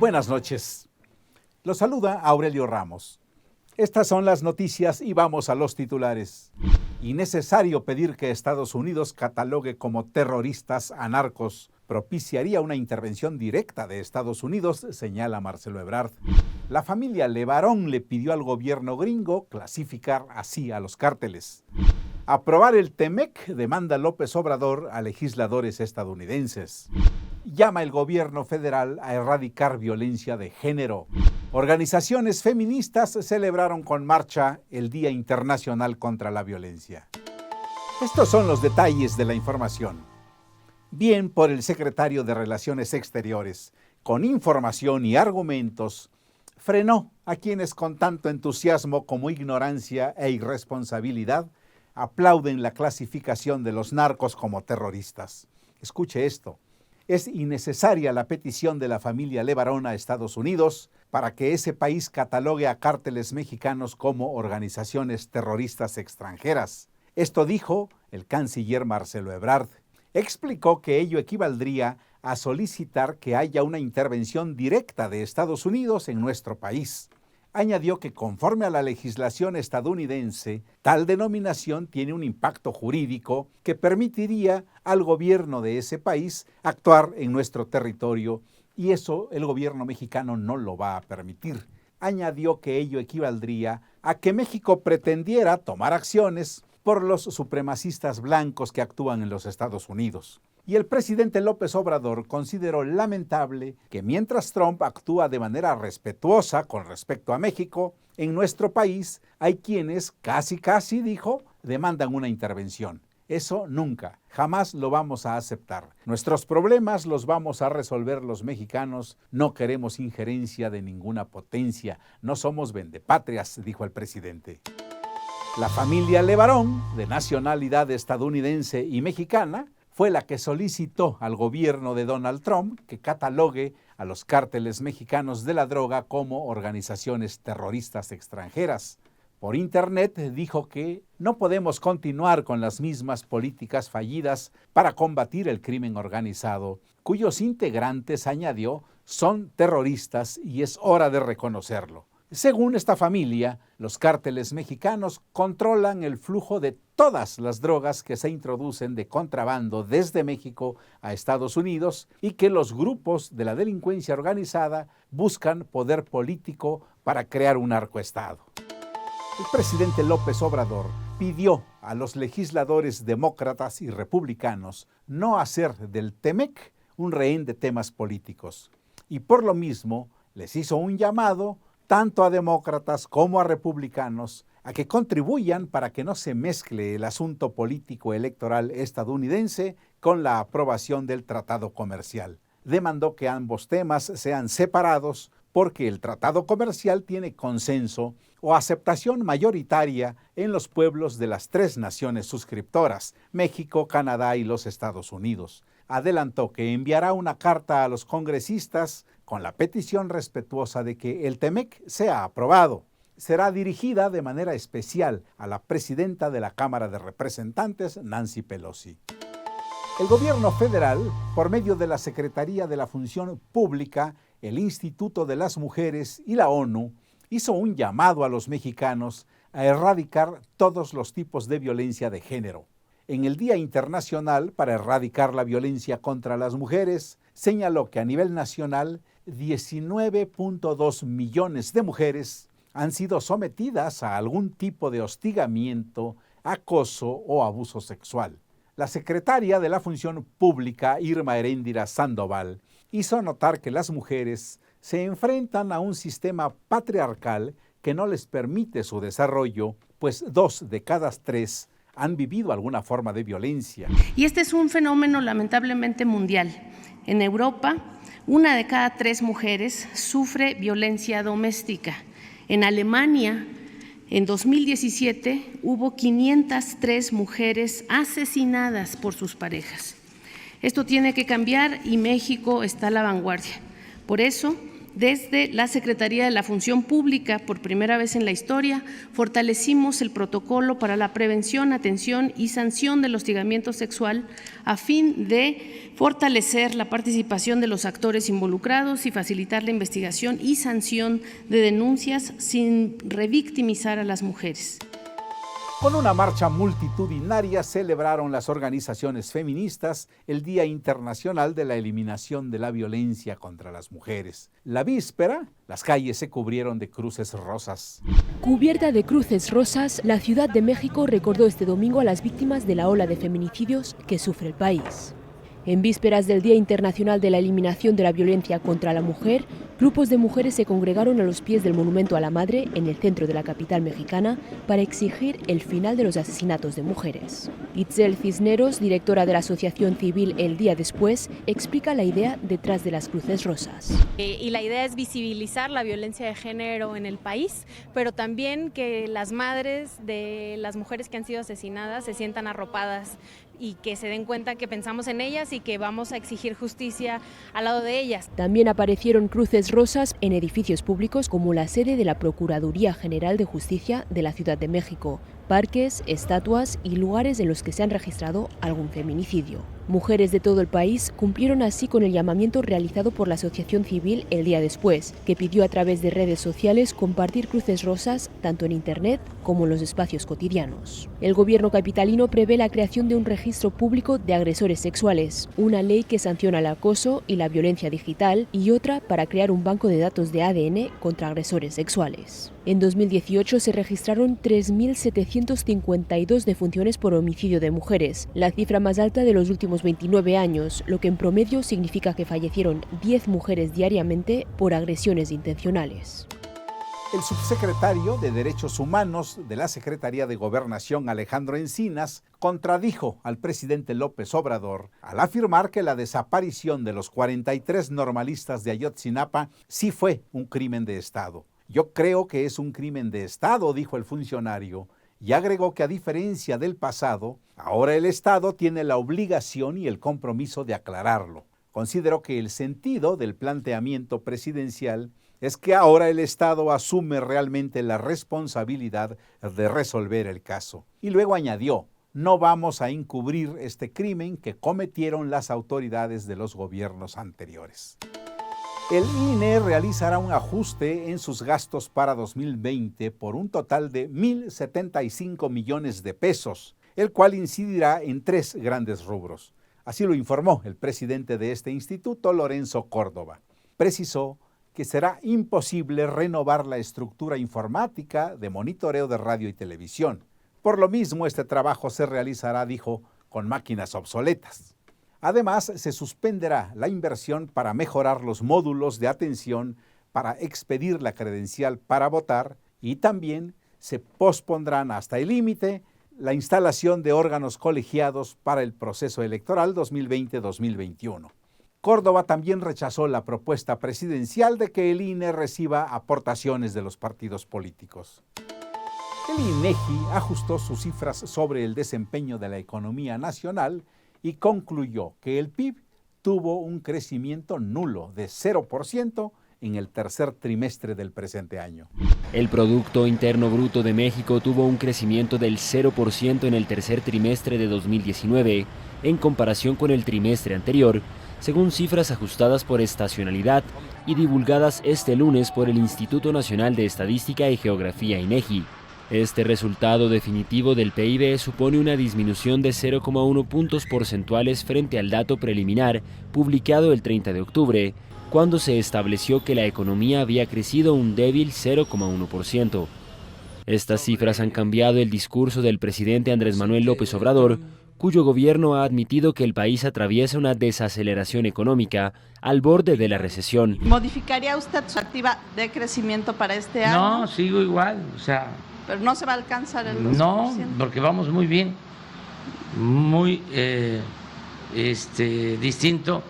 Buenas noches. Los saluda Aurelio Ramos. Estas son las noticias y vamos a los titulares. Innecesario pedir que Estados Unidos catalogue como terroristas a narcos. Propiciaría una intervención directa de Estados Unidos, señala Marcelo Ebrard. La familia Levarón le pidió al gobierno gringo clasificar así a los cárteles. Aprobar el TEMEC, demanda López Obrador a legisladores estadounidenses. Llama el gobierno federal a erradicar violencia de género. Organizaciones feministas celebraron con marcha el Día Internacional contra la Violencia. Estos son los detalles de la información. Bien por el secretario de Relaciones Exteriores, con información y argumentos, frenó a quienes con tanto entusiasmo como ignorancia e irresponsabilidad aplauden la clasificación de los narcos como terroristas. Escuche esto. Es innecesaria la petición de la familia Levarón a Estados Unidos para que ese país catalogue a cárteles mexicanos como organizaciones terroristas extranjeras. Esto dijo el canciller Marcelo Ebrard. Explicó que ello equivaldría a solicitar que haya una intervención directa de Estados Unidos en nuestro país. Añadió que conforme a la legislación estadounidense, tal denominación tiene un impacto jurídico que permitiría al gobierno de ese país actuar en nuestro territorio y eso el gobierno mexicano no lo va a permitir. Añadió que ello equivaldría a que México pretendiera tomar acciones por los supremacistas blancos que actúan en los Estados Unidos. Y el presidente López Obrador consideró lamentable que mientras Trump actúa de manera respetuosa con respecto a México, en nuestro país hay quienes casi, dijo, demandan una intervención. Eso nunca, jamás lo vamos a aceptar. Nuestros problemas los vamos a resolver los mexicanos, no queremos injerencia de ninguna potencia, no somos vendepatrias, dijo el presidente. La familia Levarón, de nacionalidad estadounidense y mexicana, fue la que solicitó al gobierno de Donald Trump que catalogue a los cárteles mexicanos de la droga como organizaciones terroristas extranjeras. Por internet dijo que no podemos continuar con las mismas políticas fallidas para combatir el crimen organizado, cuyos integrantes, añadió, son terroristas y es hora de reconocerlo. Según esta familia, los cárteles mexicanos controlan el flujo de todas las drogas que se introducen de contrabando desde México a Estados Unidos y que los grupos de la delincuencia organizada buscan poder político para crear un narcoestado. El presidente López Obrador pidió a los legisladores demócratas y republicanos no hacer del TEMEC un rehén de temas políticos y por lo mismo les hizo un llamado tanto a demócratas como a republicanos, a que contribuyan para que no se mezcle el asunto político electoral estadounidense con la aprobación del tratado comercial. Demandó que ambos temas sean separados porque el tratado comercial tiene consenso o aceptación mayoritaria en los pueblos de las 3 naciones suscriptoras, México, Canadá y los Estados Unidos. Adelantó que enviará una carta a los congresistas con la petición respetuosa de que el TEMEC sea aprobado. Será dirigida de manera especial a la presidenta de la Cámara de Representantes, Nancy Pelosi. El gobierno federal, por medio de la Secretaría de la Función Pública, el Instituto de las Mujeres y la ONU, hizo un llamado a los mexicanos a erradicar todos los tipos de violencia de género. En el Día Internacional para Erradicar la Violencia contra las Mujeres, señaló que a nivel nacional 19.2 millones de mujeres han sido sometidas a algún tipo de hostigamiento, acoso o abuso sexual. La secretaria de la Función Pública, Irma Heréndira Sandoval, hizo notar que las mujeres se enfrentan a un sistema patriarcal que no les permite su desarrollo, pues 2 de cada 3 han vivido alguna forma de violencia. Y este es un fenómeno lamentablemente mundial. En Europa, 1 de cada 3 mujeres sufre violencia doméstica. En Alemania, en 2017, hubo 503 mujeres asesinadas por sus parejas. Esto tiene que cambiar y México está a la vanguardia. Por eso, Desde la Secretaría de la Función Pública, por primera vez en la historia, fortalecimos el protocolo para la prevención, atención y sanción del hostigamiento sexual a fin de fortalecer la participación de los actores involucrados y facilitar la investigación y sanción de denuncias sin revictimizar a las mujeres. Con una marcha multitudinaria celebraron las organizaciones feministas el Día Internacional de la Eliminación de la Violencia contra las Mujeres. La víspera, las calles se cubrieron de cruces rosas. Cubierta de cruces rosas, la Ciudad de México recordó este domingo a las víctimas de la ola de feminicidios que sufre el país. En vísperas del Día Internacional de la Eliminación de la Violencia contra la Mujer, grupos de mujeres se congregaron a los pies del Monumento a la Madre, en el centro de la capital mexicana, para exigir el final de los asesinatos de mujeres. Itzel Cisneros, directora de la Asociación Civil El Día Después, explica la idea detrás de las cruces rosas. Y la idea es visibilizar la violencia de género en el país, pero también que las madres de las mujeres que han sido asesinadas se sientan arropadas y que se den cuenta que pensamos en ellas y que vamos a exigir justicia al lado de ellas. También aparecieron cruces rosas en edificios públicos como la sede de la Procuraduría General de Justicia de la Ciudad de México, parques, estatuas y lugares en los que se han registrado algún feminicidio. Mujeres de todo el país cumplieron así con el llamamiento realizado por la Asociación Civil El Día Después, que pidió a través de redes sociales compartir cruces rosas tanto en Internet como en los espacios cotidianos. El gobierno capitalino prevé la creación de un registro público de agresores sexuales, una ley que sanciona el acoso y la violencia digital y otra para crear un banco de datos de ADN contra agresores sexuales. En 2018 se registraron 3.752 defunciones por homicidio de mujeres, la cifra más alta de los últimos 29 años, lo que en promedio significa que fallecieron 10 mujeres diariamente por agresiones intencionales. El subsecretario de Derechos Humanos de la Secretaría de Gobernación, Alejandro Encinas, contradijo al presidente López Obrador al afirmar que la desaparición de los 43 normalistas de Ayotzinapa sí fue un crimen de Estado. Yo creo que es un crimen de Estado, dijo el funcionario, y agregó que a diferencia del pasado, ahora el Estado tiene la obligación y el compromiso de aclararlo. Considero que el sentido del planteamiento presidencial es que ahora el Estado asume realmente la responsabilidad de resolver el caso. Y luego añadió, no vamos a encubrir este crimen que cometieron las autoridades de los gobiernos anteriores. El INE realizará un ajuste en sus gastos para 2020 por un total de 1.075 millones de pesos, el cual incidirá en 3 grandes rubros. Así lo informó el presidente de este instituto, Lorenzo Córdoba. Precisó que será imposible renovar la estructura informática de monitoreo de radio y televisión. Por lo mismo, este trabajo se realizará, dijo, con máquinas obsoletas. Además, se suspenderá la inversión para mejorar los módulos de atención para expedir la credencial para votar y también se pospondrán hasta el límite la instalación de órganos colegiados para el proceso electoral 2020-2021. Córdoba también rechazó la propuesta presidencial de que el INE reciba aportaciones de los partidos políticos. El INEGI ajustó sus cifras sobre el desempeño de la economía nacional y concluyó que el PIB tuvo un crecimiento nulo de 0% en el tercer trimestre del presente año. El Producto Interno Bruto de México tuvo un crecimiento del 0% en el tercer trimestre de 2019, en comparación con el trimestre anterior, según cifras ajustadas por estacionalidad y divulgadas este lunes por el Instituto Nacional de Estadística y Geografía INEGI. Este resultado definitivo del PIB supone una disminución de 0,1 puntos porcentuales frente al dato preliminar publicado el 30 de octubre, cuando se estableció que la economía había crecido un débil 0,1%. Estas cifras han cambiado el discurso del presidente Andrés Manuel López Obrador, cuyo gobierno ha admitido que el país atraviesa una desaceleración económica al borde de la recesión. ¿Modificaría usted su activa de crecimiento para este año? No, sigo igual, Pero no se va a alcanzar el 2%. No, porque vamos muy bien, muy distinto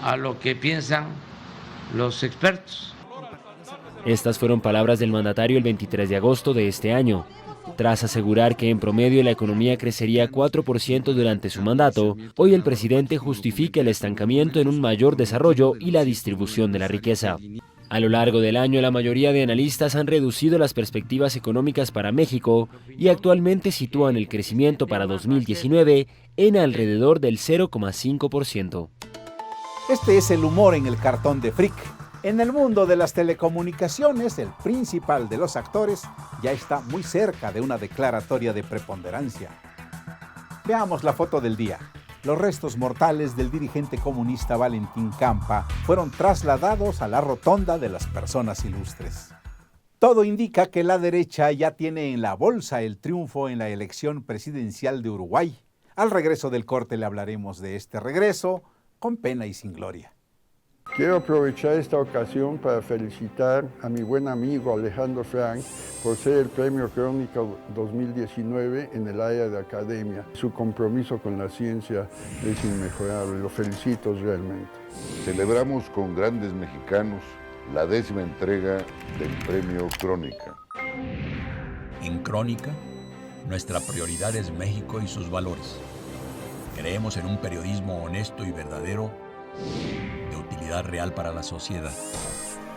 a lo que piensan los expertos. Estas fueron palabras del mandatario el 23 de agosto de este año. Tras asegurar que en promedio la economía crecería 4% durante su mandato, hoy el presidente justifica el estancamiento en un mayor desarrollo y la distribución de la riqueza. A lo largo del año, la mayoría de analistas han reducido las perspectivas económicas para México y actualmente sitúan el crecimiento para 2019 en alrededor del 0,5%. Este es el humor en el cartón de Frick. En el mundo de las telecomunicaciones, el principal de los actores ya está muy cerca de una declaratoria de preponderancia. Veamos la foto del día. Los restos mortales del dirigente comunista Valentín Campa fueron trasladados a la rotonda de las personas ilustres. Todo indica que la derecha ya tiene en la bolsa el triunfo en la elección presidencial de Uruguay. Al regreso del corte le hablaremos de este regreso, con pena y sin gloria. Quiero aprovechar esta ocasión para felicitar a mi buen amigo Alejandro Frank por ser el Premio Crónica 2019 en el área de academia. Su compromiso con la ciencia es inmejorable, lo felicito realmente. Celebramos con grandes mexicanos la 10ª entrega del Premio Crónica. En Crónica, nuestra prioridad es México y sus valores. Creemos en un periodismo honesto y verdadero, de utilidad real para la sociedad.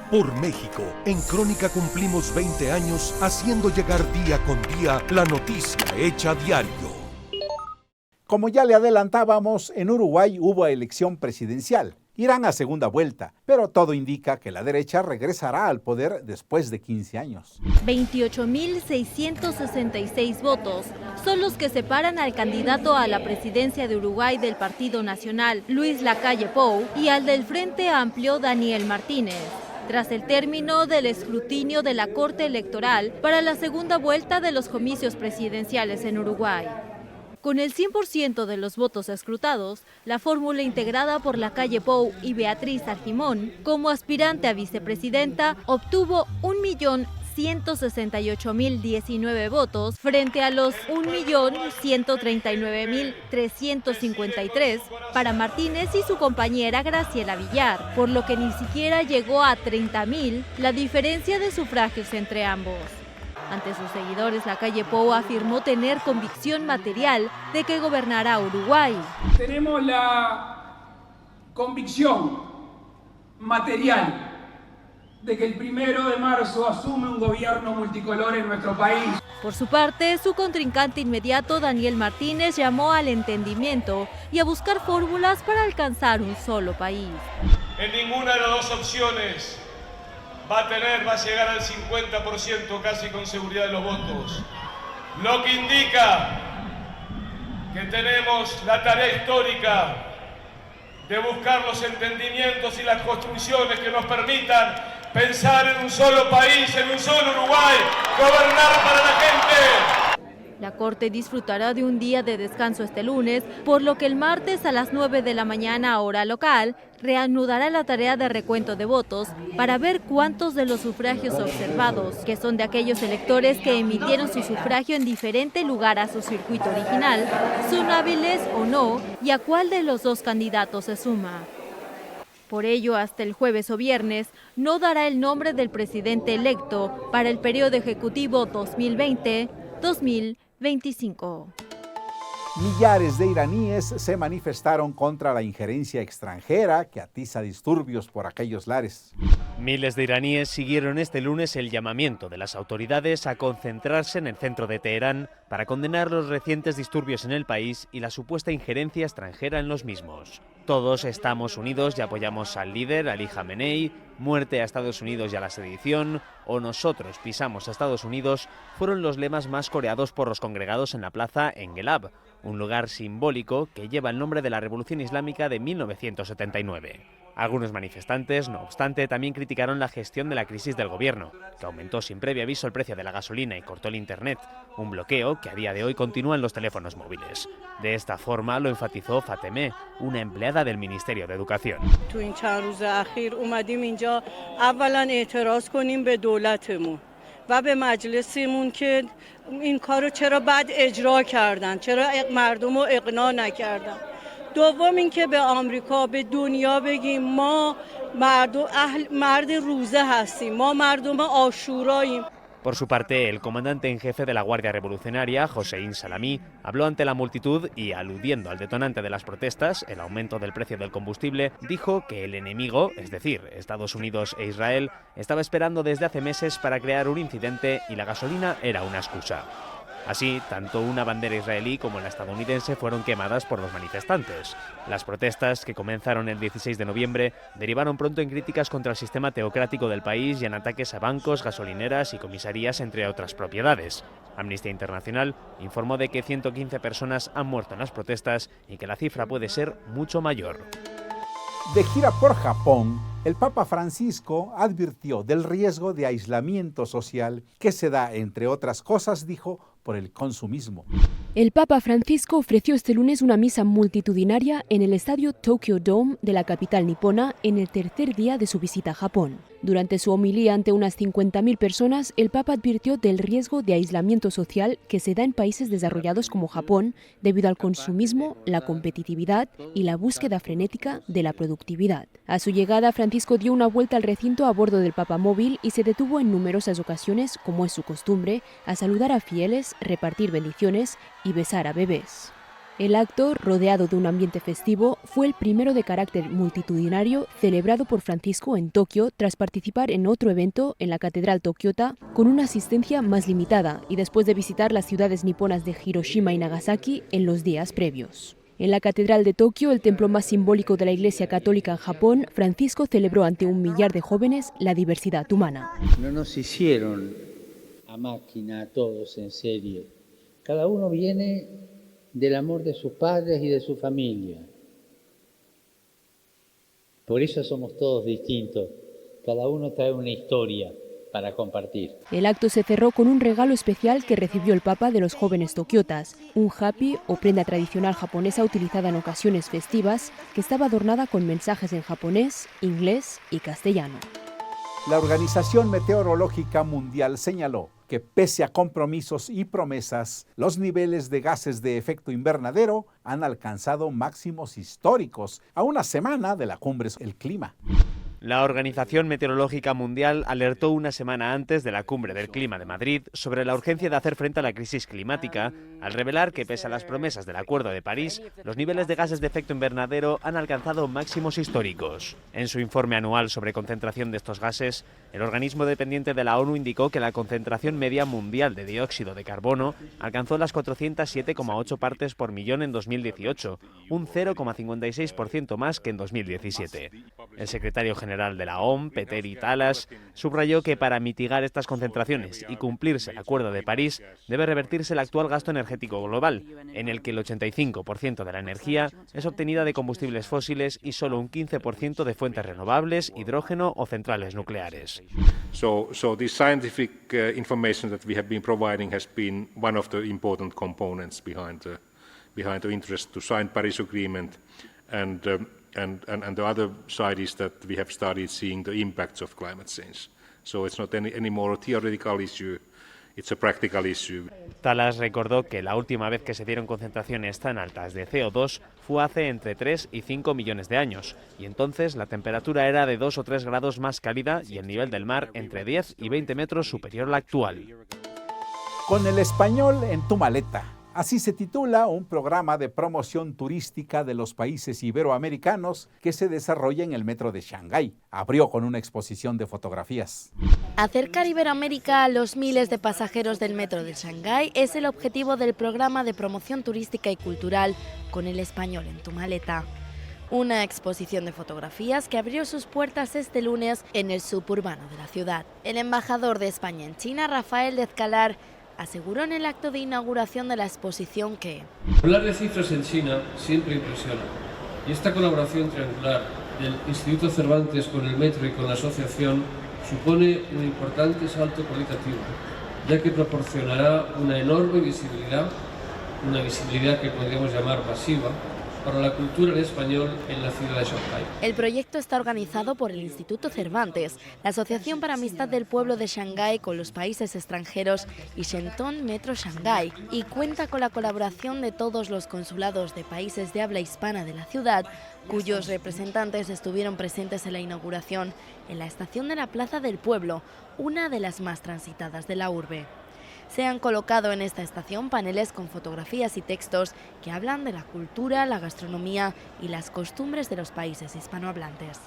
Por México, en Crónica cumplimos 20 años haciendo llegar día con día la noticia hecha diario. Como ya le adelantábamos, en Uruguay hubo elección presidencial. Irán a segunda vuelta, pero todo indica que la derecha regresará al poder después de 15 años. 28.666 votos son los que separan al candidato a la presidencia de Uruguay del Partido Nacional, Luis Lacalle Pou, y al del Frente Amplio, Daniel Martínez, tras el término del escrutinio de la Corte Electoral para la segunda vuelta de los comicios presidenciales en Uruguay. Con el 100% de los votos escrutados, la fórmula integrada por Lacalle Pou y Beatriz Argimón como aspirante a vicepresidenta obtuvo 1.168.019 votos frente a los 1.139.353 para Martínez y su compañera Graciela Villar, por lo que ni siquiera llegó a 30.000 la diferencia de sufragios entre ambos. Ante sus seguidores, Lacalle Pou afirmó tener convicción material de que gobernará Uruguay. Tenemos la convicción material de que el 1 de marzo asume un gobierno multicolor en nuestro país. Por su parte, su contrincante inmediato, Daniel Martínez, llamó al entendimiento y a buscar fórmulas para alcanzar un solo país. En ninguna de las dos opciones va a llegar al 50% casi con seguridad de los votos. Lo que indica que tenemos la tarea histórica de buscar los entendimientos y las construcciones que nos permitan pensar en un solo país, en un solo Uruguay, gobernar para la gente. La Corte disfrutará de un día de descanso este lunes, por lo que el martes a las 9 de la mañana, hora local, reanudará la tarea de recuento de votos para ver cuántos de los sufragios observados, que son de aquellos electores que emitieron su sufragio en diferente lugar a su circuito original, son hábiles o no y a cuál de los dos candidatos se suma. Por ello, hasta el jueves o viernes, no dará el nombre del presidente electo para el periodo ejecutivo 2020-2025. Millares de iraníes se manifestaron contra la injerencia extranjera que atiza disturbios por aquellos lares. Miles de iraníes siguieron este lunes el llamamiento de las autoridades a concentrarse en el centro de Teherán para condenar los recientes disturbios en el país y la supuesta injerencia extranjera en los mismos. Todos estamos unidos y apoyamos al líder, Ali Khamenei, muerte a Estados Unidos y a la sedición, o nosotros pisamos a Estados Unidos, fueron los lemas más coreados por los congregados en la plaza en Gelab, un lugar simbólico que lleva el nombre de la Revolución Islámica de 1979. Algunos manifestantes, no obstante, también criticaron la gestión de la crisis del gobierno, que aumentó sin previo aviso el precio de la gasolina y cortó el internet, un bloqueo que a día de hoy continúa en los teléfonos móviles. De esta forma lo enfatizó Fatemeh, una empleada del Ministerio de Educación. و به مجلسمون که این کارو چرا بعد اجرا کردن چرا مردم رو اقناع نکردن دوم اینکه به آمریکا به دنیا بگیم ما مرد روزه هستیم ما مردم عاشوراییم. Por su parte, el comandante en jefe de la Guardia Revolucionaria, Hossein Salami, habló ante la multitud y, aludiendo al detonante de las protestas, el aumento del precio del combustible, dijo que el enemigo, es decir, Estados Unidos e Israel, estaba esperando desde hace meses para crear un incidente y la gasolina era una excusa. Así, tanto una bandera israelí como la estadounidense fueron quemadas por los manifestantes. Las protestas, que comenzaron el 16 de noviembre, derivaron pronto en críticas contra el sistema teocrático del país y en ataques a bancos, gasolineras y comisarías, entre otras propiedades. Amnistía Internacional informó de que 115 personas han muerto en las protestas y que la cifra puede ser mucho mayor. De gira por Japón, el Papa Francisco advirtió del riesgo de aislamiento social que se da, entre otras cosas, dijo, por el consumismo. El Papa Francisco ofreció este lunes una misa multitudinaria en el estadio Tokyo Dome de la capital nipona en el tercer día de su visita a Japón. Durante su homilía ante unas 50.000 personas, el Papa advirtió del riesgo de aislamiento social que se da en países desarrollados como Japón debido al consumismo, la competitividad y la búsqueda frenética de la productividad. A su llegada, Francisco dio una vuelta al recinto a bordo del Papamóvil y se detuvo en numerosas ocasiones, como es su costumbre, a saludar a fieles, repartir bendiciones y besar a bebés. El acto, rodeado de un ambiente festivo, fue el primero de carácter multitudinario celebrado por Francisco en Tokio tras participar en otro evento en la Catedral Tokyota con una asistencia más limitada y después de visitar las ciudades niponas de Hiroshima y Nagasaki en los días previos. En la Catedral de Tokio, el templo más simbólico de la Iglesia Católica en Japón, Francisco celebró ante 1 millar de jóvenes la diversidad humana. No nos hicieron a máquina a todos en serie. Cada uno viene del amor de sus padres y de su familia. Por eso somos todos distintos. Cada uno trae una historia para compartir. El acto se cerró con un regalo especial que recibió el Papa de los jóvenes tokiotas, un hapi o prenda tradicional japonesa utilizada en ocasiones festivas que estaba adornada con mensajes en japonés, inglés y castellano. La Organización Meteorológica Mundial señaló que pese a compromisos y promesas, los niveles de gases de efecto invernadero han alcanzado máximos históricos a una semana de la cumbre del clima. La Organización Meteorológica Mundial alertó una semana antes de la Cumbre del Clima de Madrid sobre la urgencia de hacer frente a la crisis climática, al revelar que pese a las promesas del Acuerdo de París, los niveles de gases de efecto invernadero han alcanzado máximos históricos. En su informe anual sobre concentración de estos gases, el organismo dependiente de la ONU indicó que la concentración media mundial de dióxido de carbono alcanzó las 407,8 partes por millón en 2018, un 0,56% más que en 2017. El secretario general de la OMS, Peter Talas, subrayó que para mitigar estas concentraciones y cumplirse el Acuerdo de París, debe revertirse el actual gasto energético global, en el que el 85% de la energía es obtenida de combustibles fósiles y solo un 15% de fuentes renovables, hidrógeno o centrales nucleares. So this scientific information that we have been providing has been one of the important components behind the interest to sign Paris Agreement, and the other side is that we have started seeing the impacts of climate change. So it's not any more a theoretical issue, it's a practical issue. Talas recordó que la última vez que se dieron concentraciones tan altas de CO2 fue hace entre 3 y 5 millones de años, y entonces la temperatura era de 2 o 3 grados más cálida y el nivel del mar entre 10 y 20 metros superior al actual. Con el español en tu maleta. Así se titula un programa de promoción turística de los países iberoamericanos que se desarrolla en el metro de Shanghái. Abrió con una exposición de fotografías. Acercar Iberoamérica a los miles de pasajeros del metro de Shanghái es el objetivo del programa de promoción turística y cultural Con el español en tu maleta. Una exposición de fotografías que abrió sus puertas este lunes en el suburbano de la ciudad. El embajador de España en China, Rafael de Ezcalar, aseguró en el acto de inauguración de la exposición que hablar de cifras en China siempre impresiona, y esta colaboración triangular del Instituto Cervantes con el metro y con la asociación supone un importante salto cualitativo, ya que proporcionará una enorme visibilidad, una visibilidad que podríamos llamar masiva, para la cultura en español en la ciudad de Shanghái. El proyecto está organizado por el Instituto Cervantes, la Asociación para Amistad del Pueblo de Shanghái con los países extranjeros y Shenton Metro Shanghái, y cuenta con la colaboración de todos los consulados de países de habla hispana de la ciudad, cuyos representantes estuvieron presentes en la inauguración en la estación de la Plaza del Pueblo, una de las más transitadas de la urbe. Se han colocado en esta estación paneles con fotografías y textos que hablan de la cultura, la gastronomía y las costumbres de los países hispanohablantes.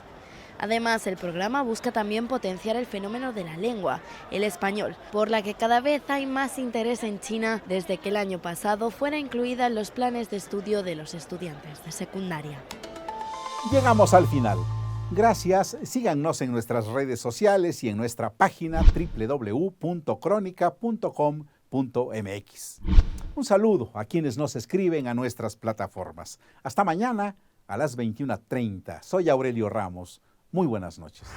Además, el programa busca también potenciar el fenómeno de la lengua, el español, por la que cada vez hay más interés en China desde que el año pasado fuera incluida en los planes de estudio de los estudiantes de secundaria. Llegamos al final. Gracias, síganos en nuestras redes sociales y en nuestra página www.cronica.com.mx. Un saludo a quienes nos escriben a nuestras plataformas. Hasta mañana a las 21:30. Soy Aurelio Ramos. Muy buenas noches.